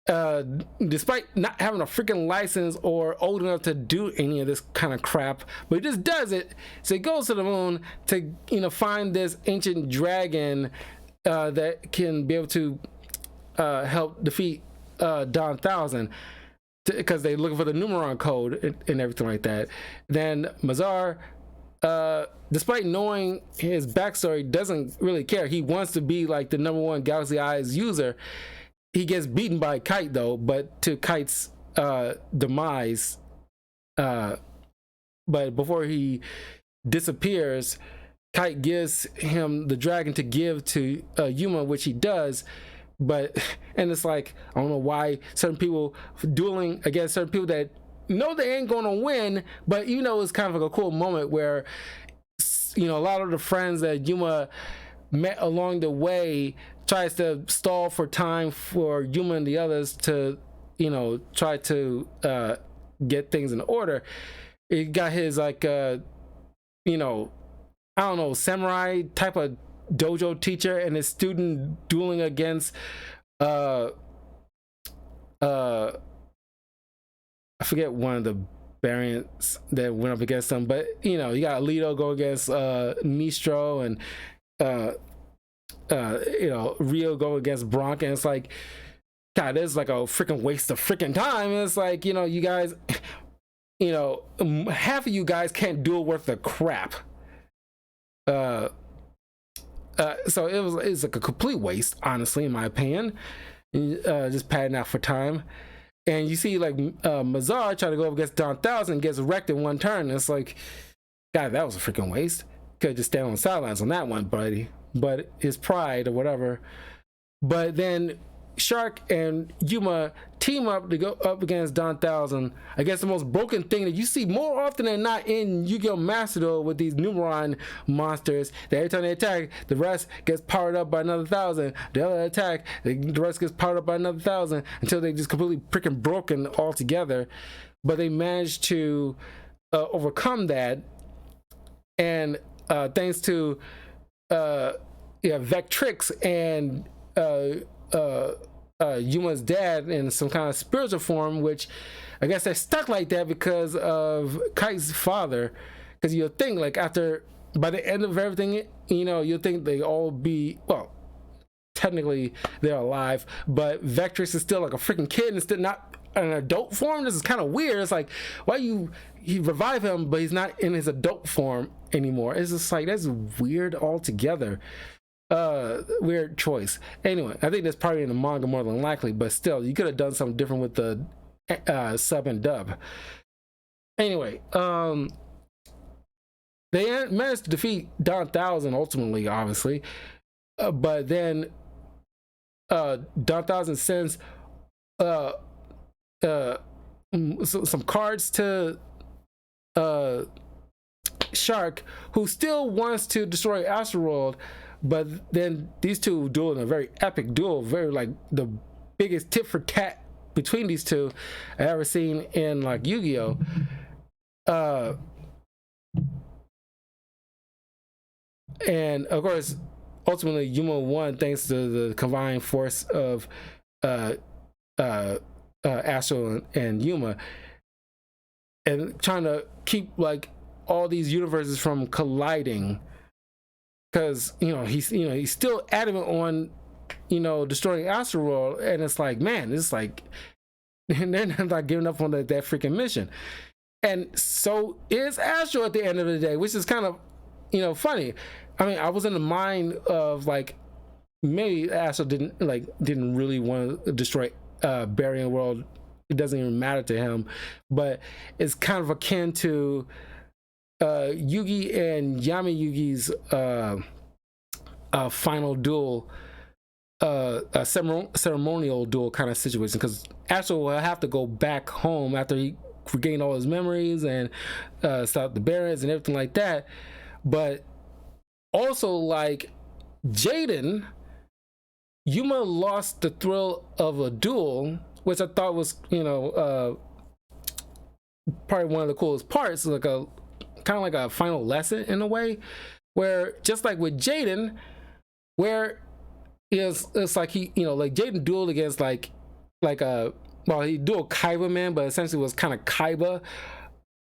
Despite not having a freaking license or old enough to do any of this kind of crap, but he just does it. So he goes to the moon to find this ancient dragon that can be able to help defeat Don Thousand, because they're looking for the Numeron code and everything like that. Then Mazar, despite knowing his backstory, doesn't really care. He wants to be like the #1 Galaxy Eyes user. He gets beaten by Kite though, but to Kite's demise. But before he disappears, Kite gives him the dragon to give to Yuma, which he does. But and it's like, I don't know why certain people dueling against certain people that know they ain't gonna win, but it's kind of like a cool moment where a lot of the friends that Yuma met along the way tries to stall for time for Yuma and the others to try to get things in order. He got his like I don't know, samurai type of dojo teacher and his student dueling against I forget one of the variants that went up against them, but you got Alito go against Nistro, and Rio go against Bronk, and it's like, God, this is like a freaking waste of freaking time. And it's like, you guys, half of you guys can't duel worth the crap. So it's like a complete waste, honestly, in my opinion. Just padding out for time. And you see like Mazar try to go up against Don Thousand and gets wrecked in one turn. And it's like, God, that was a freaking waste. Could just stand on the sidelines on that one, buddy. But his pride or whatever. But then Shark and Yuma team up to go up against Don Thousand. I guess the most broken thing that you see more often than not in Yu-Gi-Oh! Master Duel with these Numeron monsters, that every time they attack, the rest gets powered up by another 1,000. The other attack, the rest gets powered up by another 1,000 until they just completely freaking broken altogether. But they managed to overcome that. And thanks to yeah, Vectrix and Yuma's dad in some kind of spiritual form, which I guess they're stuck like that because of Kite's father. Because you'll think like after by the end of everything, you'll think they all be well. Technically, they're alive, but Vectrix is still like a freaking kid and still not an adult form. This is kind of weird. It's like why you revive him, but he's not in his adult form anymore. It's just like that's weird altogether. Weird choice. Anyway, I think that's probably in the manga more than likely, but still, you could have done something different with the sub and dub. Anyway, they managed to defeat Don Thousand ultimately, obviously, but then Don Thousand sends some cards to Shark, who still wants to destroy Asteroid, but then these two duel in a very epic duel, very like the biggest tit for tat between these two I ever seen in like Yu-Gi-Oh. And of course, ultimately Yuma won thanks to the combined force of Astro and Yuma, and trying to keep like all these universes from colliding, because he's still adamant on destroying Asteroid, and it's like, man, it's like and they're not giving up on that freaking mission, and so is Astro at the end of the day, which is kind of funny. I mean, I was in the mind of like maybe Astro didn't really want to destroy Barian World. It doesn't even matter to him, but it's kind of akin to Yugi and Yami Yugi's final duel, a ceremonial duel kind of situation, because Astro will have to go back home after he regained all his memories and stop the Barons and everything like that. But also, like Jaden, Yuma lost the thrill of a duel, which I thought was probably one of the coolest parts, like a kind of like a final lesson in a way, where just like with Jaden, where it's like he like Jaden dueled against like he dueled Kaiba Man, but essentially was kind of Kaiba,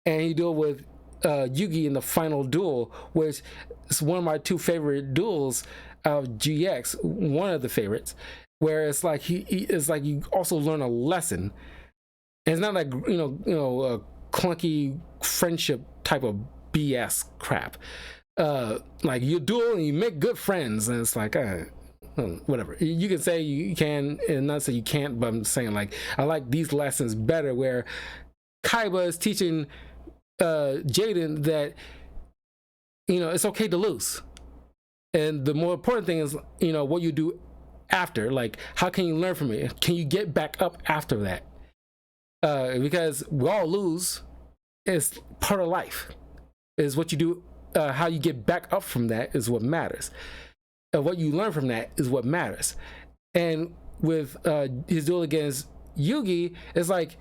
and he dueled with Yugi in the final duel, which is one of my two favorite duels of GX, one of the favorites, where it's like it's like you also learn a lesson, and it's not like a clunky friendship type of BS crap. Like you duel and you make good friends, and it's like whatever. You can say you can and not say you can't, but I'm saying like I like these lessons better, where Kaiba is teaching Jaden that it's okay to lose, and the more important thing is what you do after. Like, how can you learn from it? Can you get back up after that? Because we all lose. It's part of life. Is what you do. How you get back up from that is what matters. What you learn from that is what matters. And with his duel against Yugi, it's like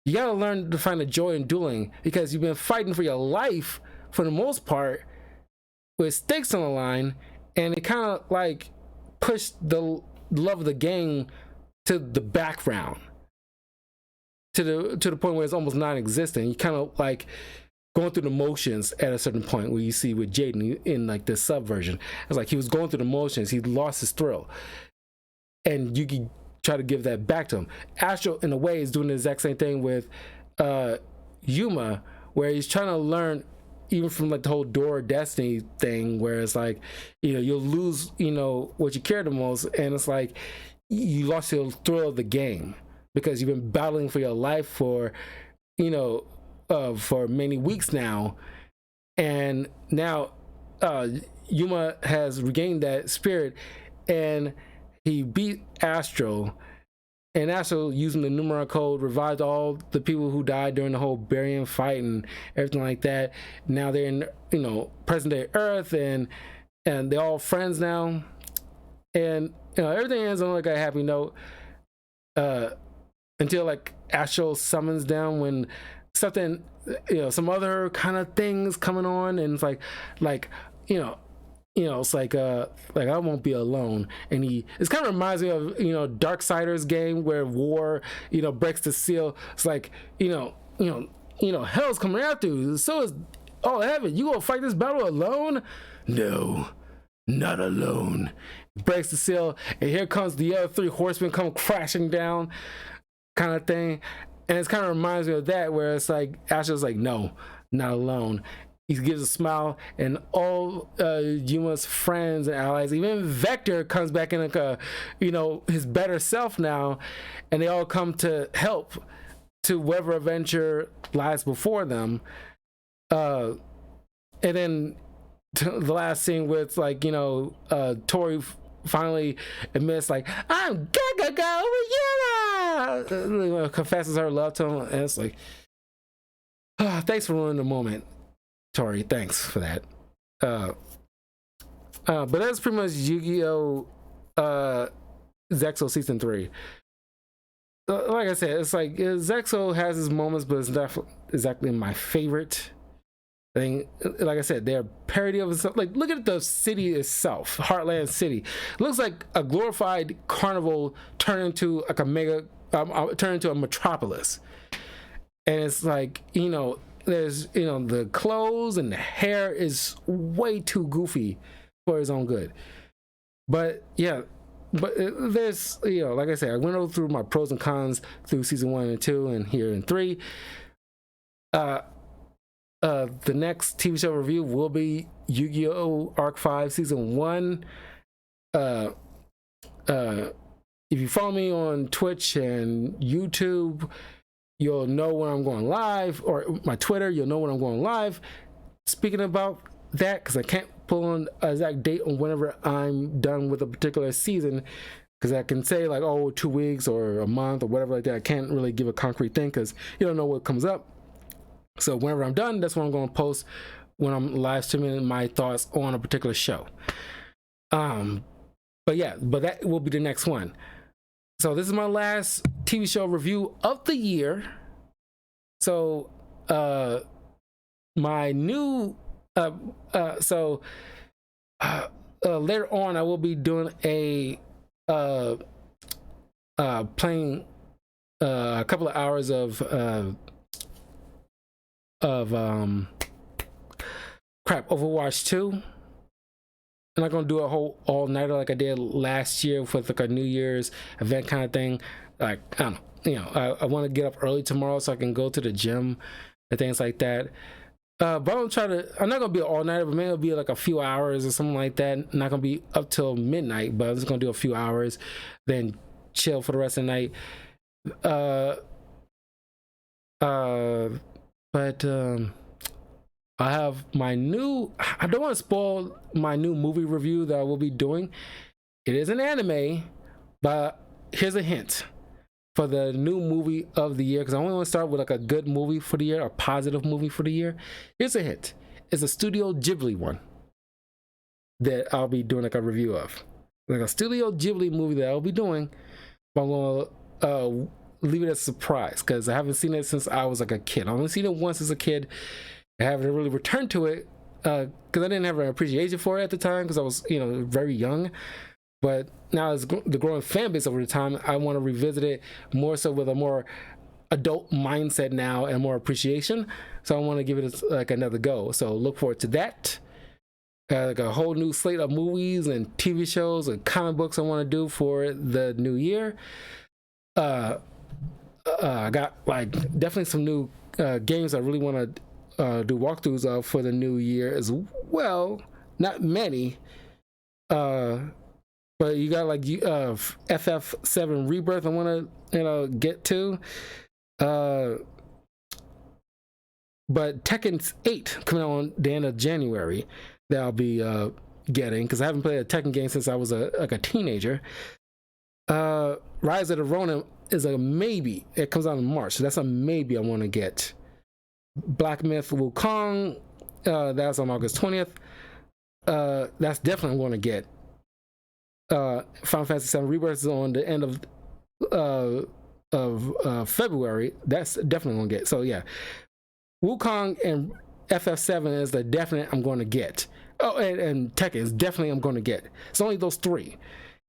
you gotta learn to find the joy in dueling, because you've been fighting for your life for the most part with stakes on the line, and it kind of like pushed the love of the game to the background, to the point where it's almost non-existent. You kind of like going through the motions at a certain point, where you see with Jaden in like the subversion, it's like he was going through the motions, he lost his thrill, and Yugi try to give that back to him. Astro in a way is doing the exact same thing with Yuma, where he's trying to learn even from like the whole Door of Destiny thing, where it's like you'll lose what you care the most, and it's like you lost your thrill of the game because you've been battling for your life for for many weeks now, and now Yuma has regained that spirit, and he beat Astro, and Astro, using the Numeron code, revived all the people who died during the whole Barian fight and everything like that. Now they're in present day Earth, and they're all friends now, and everything ends on like a happy note, until like Astro summons them when something some other kind of things coming on, and it's like it's like I won't be alone. And it's kind of reminds me of Darksiders game where war breaks the seal. It's like hell's coming after you. So is all heaven. You gonna fight this battle alone? No, not alone. Breaks the seal, and here comes the other three horsemen come crashing down, kind of thing. And it kind of reminds me of that, where it's like Asher's like, no, not alone. He gives a smile, and all Yuma's friends and allies, even Vector, comes back in like his better self now, and they all come to help to whatever adventure lies before them. And then the last scene with Tori finally admits like, I'm Gaga Go Yuma, confesses her love to him, and it's like, thanks for ruining the moment, Tori. Thanks for that. But that's pretty much Yu-Gi-Oh! Zexal Season 3. Like I said, it's like Zexal has its moments, but it's not exactly my favorite thing. Like I said, they're parody of itself. Like, look at the city itself, Heartland City. It looks like a glorified carnival turned into like turned into a metropolis. And it's like, there's the clothes and the hair is way too goofy for his own good. But yeah, there's like I said, I went over through my pros and cons through season 1 and 2 and here in 3. The next TV show review will be Yu-Gi-Oh! Arc 5 season 1. If you follow me on Twitch and YouTube, you'll know when I'm going live, or my Twitter, you'll know when I'm going live. Speaking about that, because I can't pull on an exact date on whenever I'm done with a particular season, because I can say like, 2 weeks or a month or whatever like that. I can't really give a concrete thing because you don't know what comes up. So whenever I'm done, that's when I'm going to post when I'm live streaming my thoughts on a particular show. But that will be the next one. So this is my last TV show review of the year. So my new later on I will be doing playing a couple of hours of Overwatch 2. I'm not gonna do a whole all-nighter like I did last year with like a New Year's event kind of thing. Like, I don't know, I want to get up early tomorrow so I can go to the gym and things like that. But I'm not gonna be an all-nighter, but maybe it'll be like a few hours or something like that. I'm not gonna be up till midnight, but I'm just gonna do a few hours, then chill for the rest of the night. But I have I don't want to spoil my new movie review that I will be doing. It is an anime, but here's a hint for the new movie of the year, because I only want to start with like a good movie for the year, a positive movie for the year. Here's a hint. It's a Studio Ghibli one that I'll be doing like a review of. Like a Studio Ghibli movie that I'll be doing, but I'm going to leave it as a surprise because I haven't seen it since I was like a kid. I've only seen it once as a kid. I haven't really returned to it because I didn't have an appreciation for it at the time because I was, very young. But now as the growing fan base over the time, I want to revisit it more so with a more adult mindset now and more appreciation. So I want to give it like another go. So look forward to that. Like a whole new slate of movies and TV shows and comic books I want to do for the new year. I got like definitely some new games I really want to do walkthroughs of for the new year as well. Not many, but you got like FF7 Rebirth I want to get to, but Tekken 8 coming out on the end of January that I'll be getting, because I haven't played a Tekken game since I was a teenager. Rise of the Ronin is a maybe. It comes out in March, so that's a maybe I want to get. Black Myth Wukong, that's on August 20th. That's definitely I'm going to get. Final Fantasy VII Rebirth is on the end of February. That's definitely going to get. So yeah, Wukong and FF7 is the definite I'm going to get. Oh, and Tekken is definitely I'm going to get. It's only those three.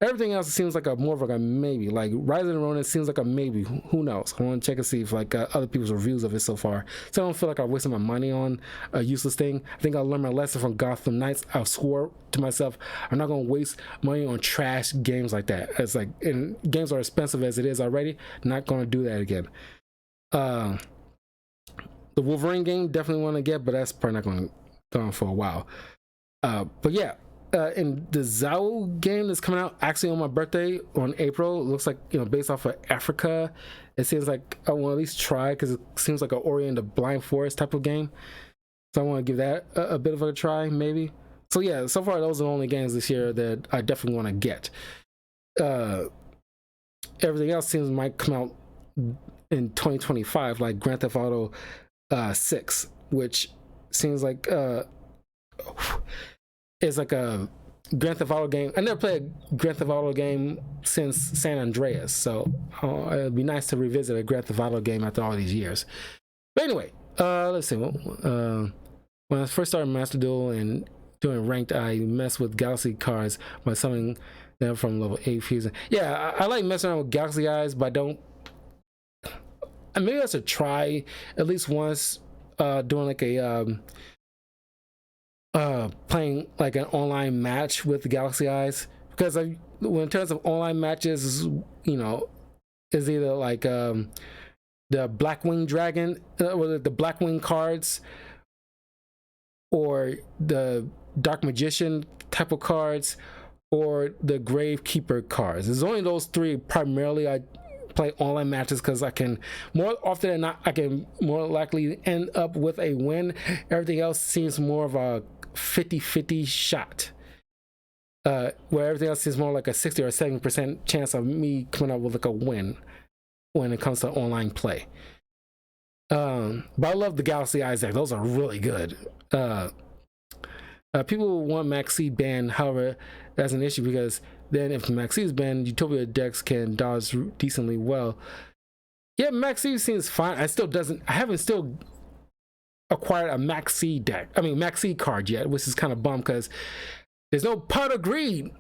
Everything else seems like a more of like a maybe. Like Rise of the Ronin seems like a maybe. Who knows? I want to check and see if like other people's reviews of it so far. So I don't feel like I'm wasting my money on a useless thing. I think I learned my lesson from Gotham Knights. I swore to myself I'm not gonna waste money on trash games like that. It's like, and games are expensive as it is already. Not gonna do that again. The Wolverine game definitely want to get, but that's probably not going to go on for a while. But yeah. In the Zexal game that's coming out actually on my birthday on April, it looks like, you know, based off of Africa. It seems like I want to at least try, because it seems like an Ori and the Blind Forest type of game. So I want to give that a bit of a try, maybe. So yeah, so far those are the only games this year that I definitely want to get. Everything else seems might come out in 2025, like Grand Theft Auto 6, which seems like is like a Grand Theft Auto game. I never played a Grand Theft Auto game since San Andreas, so it'd be nice to revisit a Grand Theft Auto game after all these years. But anyway, let's see. When I first started Master Duel and doing ranked, I messed with Galaxy cards by summoning them from level 8 fusion. Yeah, I like messing around with Galaxy eyes, but I don't. Maybe I should try at least once doing like a playing like an online match with Galaxy Eyes, because when in terms of online matches, you know, is either like the Blackwing Dragon, or the Blackwing cards, or the Dark Magician type of cards, or the Gravekeeper cards. There's only those three primarily I play online matches, because I can, more often than not, I can more likely end up with a win. Everything else seems more of a 50-50 shot, where everything else is more like a 60 or 70% chance of me coming up with like a win when it comes to online play. But I love the Galaxy Eyes deck. Those are really good. People want Maxi banned, however, that's an issue, because then if Maxi is banned, Utopia decks can dodge decently well. Yeah, Maxi seems fine. I haven't still acquired a Maxi deck. I mean Maxi card yet, which is kind of bummed, because there's no Pot of Greed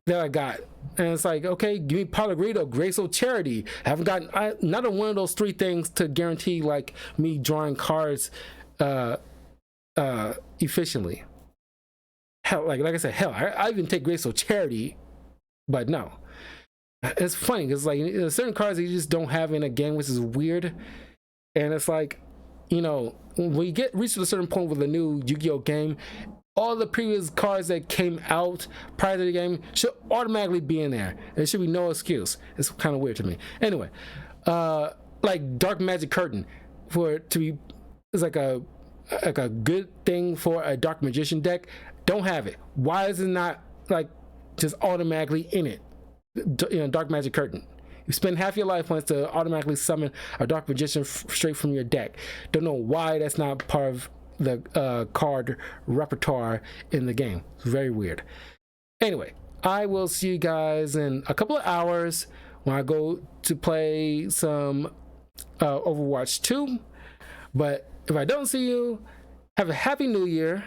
that I got, and it's like, okay, give me Pot of Greed or Graceful Charity. I haven't gotten not one of those three things to guarantee like me drawing cards efficiently. Hell, like I said, hell, I even take Graceful Charity, but no. It's funny because like there's certain cards that you just don't have in a game, which is weird. And it's like, you know, when you reach to a certain point with a new Yu-Gi-Oh game, all the previous cards that came out prior to the game should automatically be in there. There should be no excuse. It's kind of weird to me. Anyway, like Dark Magic Curtain, for it to be, it's like a good thing for a Dark Magician deck. Don't have it. Why is it not like just automatically in it? You know, Dark Magic Curtain. You spend half your life points to automatically summon a Dark Magician straight from your deck. Don't know why that's not part of the card repertoire in the game. It's very weird. Anyway, I will see you guys in a couple of hours when I go to play some Overwatch 2. But if I don't see you, have a happy new year.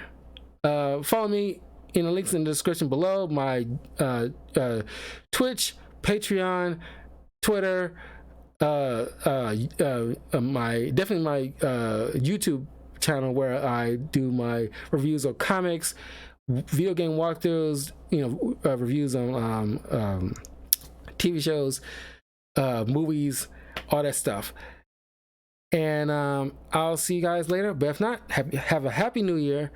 Follow me in the links in the description below. My Twitch, Patreon, Twitter, my YouTube channel, where I do my reviews of comics, video game walkthroughs, you know, reviews on TV shows, movies, all that stuff. And I'll see you guys later. But if not, have a happy new year.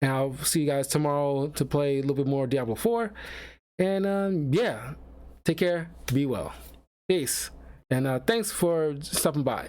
And I'll see you guys tomorrow to play a little bit more Diablo 4. And yeah, take care, be well. Peace. And thanks for stopping by.